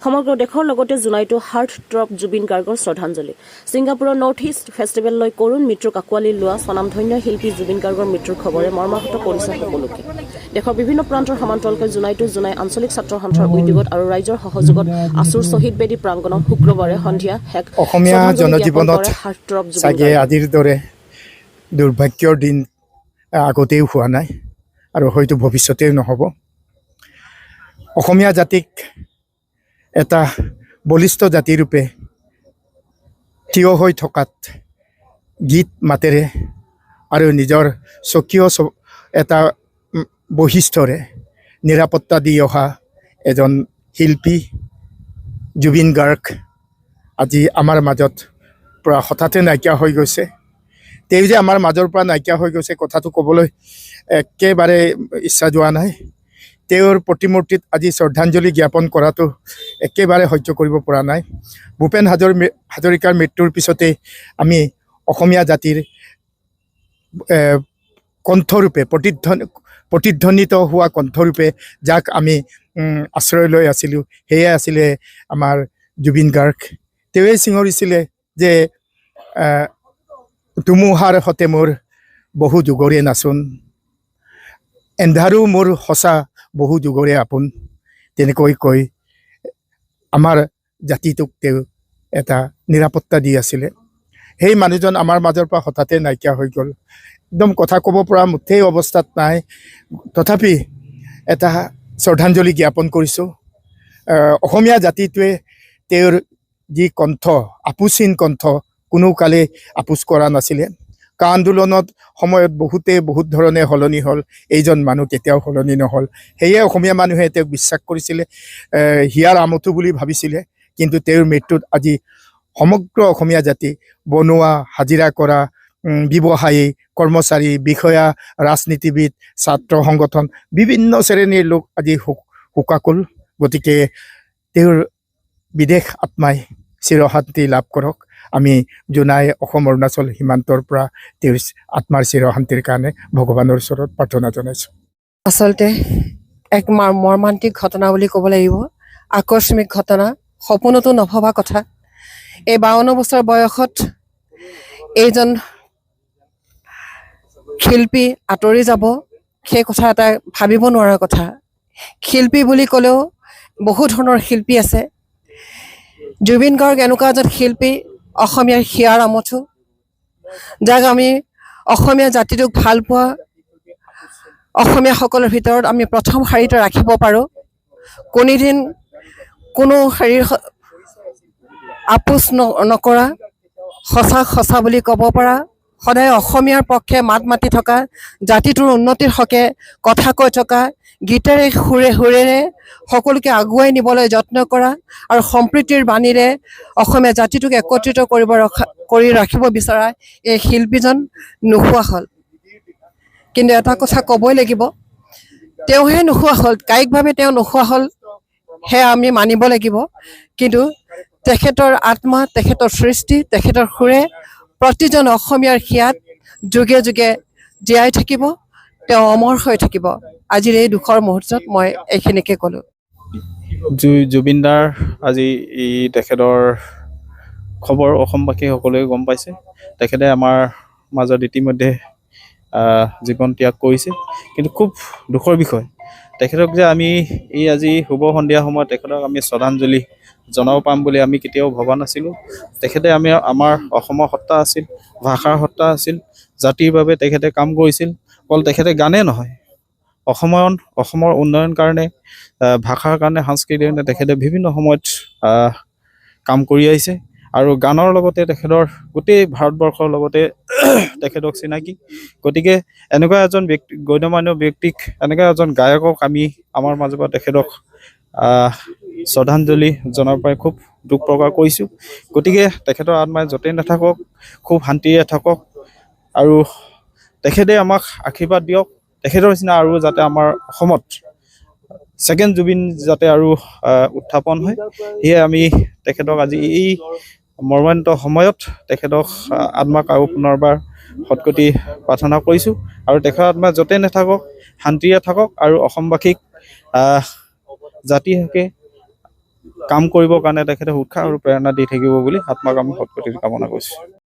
সমগ্ৰ দেশৰ লগতে জোনাইটো হাৰ্ট ড্ৰপ জুবিন গাৰ্গৰ শ্ৰদ্ধাঞ্জলি ছিংগাপুৰৰ নৰ্থ ইষ্ট ফেষ্টিভেললৈ কৰোণ মৃত্যুক আঁকোৱালি লোৱা স্বনামধন্য শিল্পী জুবিন গাৰ্গৰ মৃত্যুৰ খবৰে মৰ্মাহত কৰিছে সকলোকে দেশৰ বিভিন্ন প্ৰান্তৰ সমান্তৰালকৈ জোনাই আঞ্চলিক ছাত্ৰ সন্থাৰ উদ্যোগত আৰু ৰাইজৰ সহযোগত আছুৰ শ্বহীদ বেদী প্ৰাংগণত শুক্ৰবাৰে সন্ধিয়া শেষ অসমীয়া জনজীৱনত চাগে আজিৰ দৰে দুৰ্ভাগ্যৰ দিন আগতেও হোৱা নাই আৰু হয়তো ভৱিষ্যতেও নহ'ব অসমীয়া জাতিক এটা বলিষ্ঠ জাতিৰূপে থিয় হৈ থকাত গীত মাতেৰে আৰু নিজৰ স্বকীয় এটা বৈশিষ্ট্যৰে নিৰাপত্তা দি অহা এজন শিল্পী জুবিন গাৰ্গ আজি আমাৰ মাজত পৰা হঠাতে নাইকিয়া হৈ গৈছে তেওঁ যে আমাৰ মাজৰ পৰা নাইকিয়া হৈ গৈছে কথাটো ক'বলৈ একেবাৰে ইচ্ছা যোৱা নাই তেওঁৰ প্ৰতিমূৰ্তিত আজি শ্ৰদ্ধাঞ্জলি জ্ঞাপন কৰাটো একেবাৰে সহ্য কৰিব পৰা নাই ভূপেন হাজৰিকাৰ মৃত্যুৰ পিছতে আমি অসমীয়া জাতিৰ কণ্ঠৰূপে প্ৰতিধ্বনিত হোৱা কণ্ঠৰূপে যাক আমি আশ্ৰয় লৈ আছিলোঁ সেয়াই আছিলে আমাৰ জুবিন গাৰ্গ তেওঁৱেই চিঞৰিছিলে যে ধুমুহাৰ সতে মোৰ বহু যুগৰে নাচোন এন্ধাৰো মোৰ সঁচা বহু যুগৰে আপোন তেনেকৈ কৈ আমাৰ জাতিটোক তেওঁ এটা নিৰাপত্তা দি আছিলে সেই মানুহজন আমাৰ মাজৰ পৰা হঠাতে নাইকিয়া হৈ গ'ল একদম কথা ক'ব পৰা মুঠেই অৱস্থাত নাই তথাপি এটা শ্ৰদ্ধাঞ্জলি জ্ঞাপন কৰিছোঁ অসমীয়া জাতিটোৱে তেওঁৰ যি কণ্ঠ আপোচহীন কণ্ঠ কোনো কালে আপোচ কৰা নাছিলে কা আন্দোলনত সময়ত বহুত ধৰণে সলনি হ'ল এইজন মানুহ কেতিয়াও সলনি নহ'ল সেয়ে অসমীয়া মানুহে তেওঁক বিশ্বাস কৰিছিলে হিয়াৰ আমঠু বুলি ভাবিছিলে কিন্তু তেওঁৰ মৃত্যুত আজি সমগ্ৰ অসমীয়া জাতি বনোৱা হাজিৰা কৰা ব্যৱসায়ী কৰ্মচাৰী বিষয়া ৰাজনীতিবিদ ছাত্ৰ সংগঠন বিভিন্ন শ্ৰেণীৰ লোক আজি শোকাকুল গতিকে তেওঁৰ বিদেশ আত্মাই চিৰশান্তি লাভ কৰক আমি জোনাই অসম অৰুণাচল সীমান্তৰ পৰা তেওঁৰ আত্মাৰ চিৰশান্তিৰ কাৰণে ভগৱানৰ ওচৰত প্ৰাৰ্থনা জনাইছোঁ আচলতে এক মৰ্মান্তিক ঘটনা বুলি ক'ব লাগিব আকস্মিক ঘটনা সপোনতো নভবা কথা এই 52 বছৰ বয়সত এইজন শিল্পী আঁতৰি যাব সেই কথা এটা ভাবিব নোৱাৰা কথা শিল্পী বুলি ক'লেও বহু ধৰণৰ শিল্পী আছে জুবিন গাৰ্গ এনেকুৱা এজন শিল্পী অসমীয়াৰ হিয়াৰ আমঠু যাক আমি অসমীয়া জাতিটোক ভাল পোৱা অসমীয়াসকলৰ ভিতৰত আমি প্ৰথম শাৰীতে ৰাখিব পাৰোঁ কোনোদিন কোনো হেৰিৰ আপোচ নকৰা সঁচা বুলি ক'ব পৰা সদায় অসমীয়াৰ পক্ষে মাত মাতি থকা জাতিটোৰ উন্নতিৰ হকে কথা কৈ থকা গীতেৰে সুৰেৰে সকলোকে আগুৱাই নিবলৈ যত্ন কৰা আৰু সম্প্ৰীতিৰ বাণীৰে অসমীয়া জাতিটোক একত্ৰিত কৰি ৰাখিব বিচৰা এই শিল্পীজন নোহোৱা হ'ল কিন্তু এটা কথা ক'বই লাগিব তেওঁহে নোহোৱা হ'ল কায়িকভাৱে তেওঁ নোহোৱা হ'ল সেয়া আমি মানিব লাগিব কিন্তু তেখেতৰ আত্মা তেখেতৰ সৃষ্টি তেখেতৰ সুৰে প্ৰতিজন অসমীয়াৰ হিয়াত যুগে যুগে জীয়াই থাকিব তেওঁ অমৰ হৈ থাকিব আজিৰ এই দুখৰ মুহূৰ্তত মই এইখিনিকে ক'লোঁ জুবিনদাৰ আজি তেখেতৰ খবৰ অসমবাসী সকলোৱে গম পাইছে তেখেতে আমাৰ মাজত ইতিমধ্যে জীৱন ত্যাগ কৰিছে কিন্তু খুব দুখৰ বিষয় তেখেতক যে আমি আজি শুভ সন্ধিয়া সময়ত তেখেতক আমি শ্ৰদ্ধাঞ্জলি জনাব পাম বুলি আমি কেতিয়াও ভবা নাছিলোঁ তেখেতে আমাৰ অসমৰ সত্তা আছিল ভাষাৰ সত্তা আছিল জাতিৰ বাবে তেখেতে কাম কৰিছিল অকল তেখেতে গানে নহয় অসমৰ উন্নয়ন কাৰণে ভাষাৰ কাৰণে সংস্কৃতিৰ কাৰণে তেখেতে বিভিন্ন সময়ত কাম কৰি আহিছে আৰু গানৰ লগতে তেখেতৰ গোটেই ভাৰতবৰ্ষৰ লগতে তেখেতক চিনাকি গতিকে এনেকুৱা এজন গণ্যমান্য ব্যক্তিক এনেকুৱা এজন গায়কক আমি আমাৰ মাজৰ পৰা তেখেতক শ্ৰদ্ধাঞ্জলি জনাব পাই খুব দুখ প্ৰকাশ কৰিছোঁ গতিকে তেখেতৰ আত্মাই য'তেই নাথাকক খুব শান্তিৰে থাকক আৰু তেখেতে আমাক আশীৰ্বাদ দিয়ক তেখেতৰ নিচিনা আৰু যাতে আমাৰ অসমত ছেকেণ্ড জুবিন যাতে আৰু উত্থাপন হয় সেয়ে আমি তেখেতক আজি এই মৰ্মান্তিক সময়ত তেখেতক আত্মাক আৰু পুনৰবাৰ সৎগতি প্ৰাৰ্থনা কৰিছোঁ আৰু তেখেতৰ আত্মা য'তেই নাথাকক শান্তিৰে থাকক আৰু অসমবাসীক জাতি হকে কাম কৰিবৰ কাৰণে তেখেতে উৎসাহ আৰু প্ৰেৰণা দি থাকিব বুলি আত্মাক আমি সৎগতিত কামনা কৰিছোঁ।